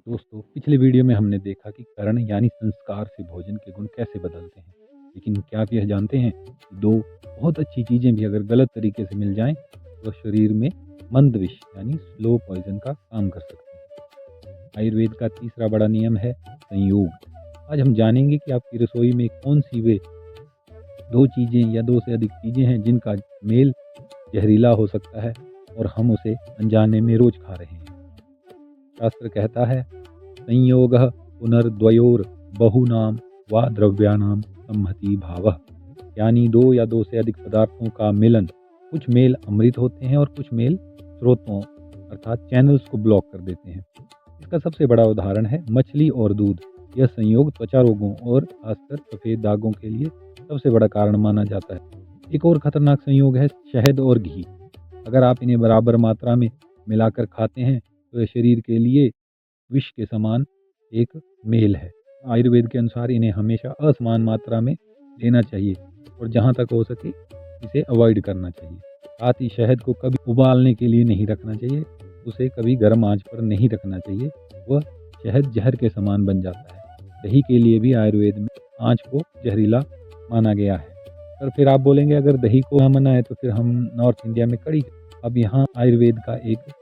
दोस्तों, पिछले वीडियो में हमने देखा कि करण यानी संस्कार से भोजन के गुण कैसे बदलते हैं। लेकिन क्या आप यह जानते हैं कि दो बहुत अच्छी चीज़ें भी अगर गलत तरीके से मिल जाएं तो शरीर में मंद विष यानी स्लो पॉइजन का काम कर सकती हैं। आयुर्वेद का तीसरा बड़ा नियम है संयोग। आज हम जानेंगे कि आपकी रसोई में कौन सी वे दो चीज़ें या दो से अधिक चीज़ें हैं जिनका मेल जहरीला हो सकता है और हम उसे अनजाने में रोज खा रहे हैं। शास्त्र कहता है संयोगः पुनर्द्वयोर बहुनाम व द्रव्याणाम संहति भावः, यानी दो या दो से अधिक पदार्थों का मिलन। कुछ मेल अमृत होते हैं और कुछ मेल स्रोतों अर्थात चैनल्स को ब्लॉक कर देते हैं। इसका सबसे बड़ा उदाहरण है मछली और दूध। यह संयोग त्वचा रोगों और खासकर सफ़ेद दागों के लिए सबसे बड़ा कारण माना जाता है। एक और खतरनाक संयोग है शहद और घी। अगर आप इन्हें बराबर मात्रा में मिलाकर खाते हैं तो यह शरीर के लिए विष के समान एक मेल है। आयुर्वेद के अनुसार इन्हें हमेशा असमान मात्रा में लेना चाहिए और जहाँ तक हो सके इसे अवॉइड करना चाहिए। साथ ही शहद को कभी उबालने के लिए नहीं रखना चाहिए, उसे कभी गर्म आंच पर नहीं रखना चाहिए, वह शहद जहर के समान बन जाता है। दही के लिए भी आयुर्वेद में आंच को जहरीला माना गया है। पर फिर आप बोलेंगे अगर दही को मना है तो फिर हम नॉर्थ इंडिया में कड़ी। अब यहाँ आयुर्वेद का एक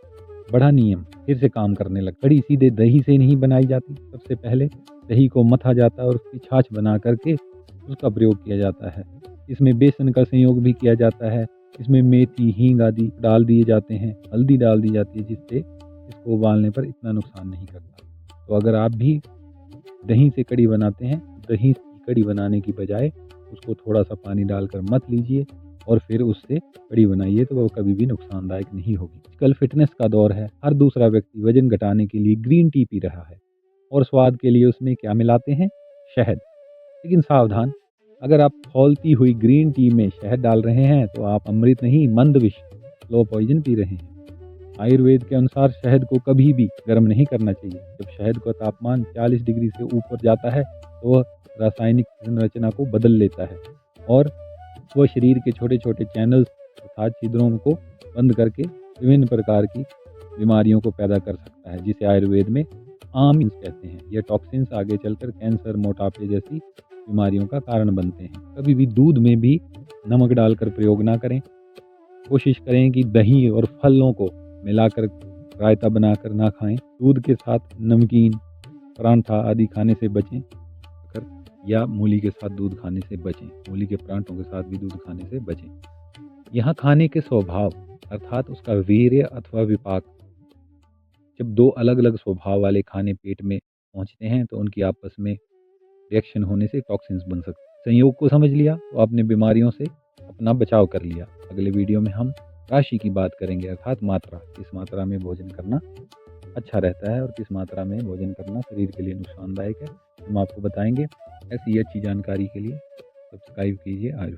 बड़ा नियम फिर से काम करने लगा। कड़ी सीधे दही से नहीं बनाई जाती। सबसे पहले दही को मथा जाता है और उसकी छाछ बना करके उसका प्रयोग किया जाता है। इसमें बेसन का संयोग भी किया जाता है। इसमें मेथी हींग आदि डाल दिए जाते हैं, हल्दी डाल दी जाती है जिससे इसको उबालने पर इतना नुकसान नहीं करता। तो अगर आप भी दही से कड़ी बनाते हैं, दही की कड़ी बनाने की बजाय उसको थोड़ा सा पानी डालकर मत लीजिए और फिर उससे कड़ी बनाइए तो वो कभी भी नुकसानदायक नहीं होगी। आजकल फिटनेस का दौर है, हर दूसरा व्यक्ति वजन घटाने के लिए ग्रीन टी पी रहा है और स्वाद के लिए उसमें क्या मिलाते हैं? शहद। लेकिन सावधान, अगर आप खौलती हुई ग्रीन टी में शहद डाल रहे हैं तो आप अमृत नहीं मंद विष लो पॉइजन पी रहे हैं। आयुर्वेद के अनुसार शहद को कभी भी गर्म नहीं करना चाहिए। जब शहद का तापमान 40 डिग्री से ऊपर जाता है तो वह रासायनिक संरचना को बदल लेता है और वह शरीर के छोटे छोटे चैनल्स अर्थात छिद्रों को बंद करके विभिन्न प्रकार की बीमारियों को पैदा कर सकता है, जिसे आयुर्वेद में आमिन्स कहते हैं। यह टॉक्सिन्स आगे चलकर कैंसर, मोटापे जैसी बीमारियों का कारण बनते हैं। कभी भी दूध में भी नमक डालकर प्रयोग ना करें। कोशिश करें कि दही और फलों को मिलाकर रायता बनाकर ना खाएं। दूध के साथ नमकीन, परांठा आदि खाने से बचें या मूली के साथ दूध खाने से बचें। मूली के परांठों के साथ भी दूध खाने से बचें। यहाँ खाने के स्वभाव अर्थात उसका वीर्य अथवा विपाक, जब दो अलग अलग स्वभाव वाले खाने पेट में पहुँचते हैं तो उनकी आपस में रिएक्शन होने से टॉक्सिन्स बन सकते हैं। संयोग को समझ लिया तो आपने बीमारियों से अपना बचाव कर लिया। अगले वीडियो में हम राशि की बात करेंगे अर्थात मात्रा, किस मात्रा में भोजन करना अच्छा रहता है और किस मात्रा में भोजन करना शरीर के लिए नुकसानदायक है, हम आपको बताएंगे। ऐसी अच्छी जानकारी के लिए सब्सक्राइब कीजिए आयुर्वेद।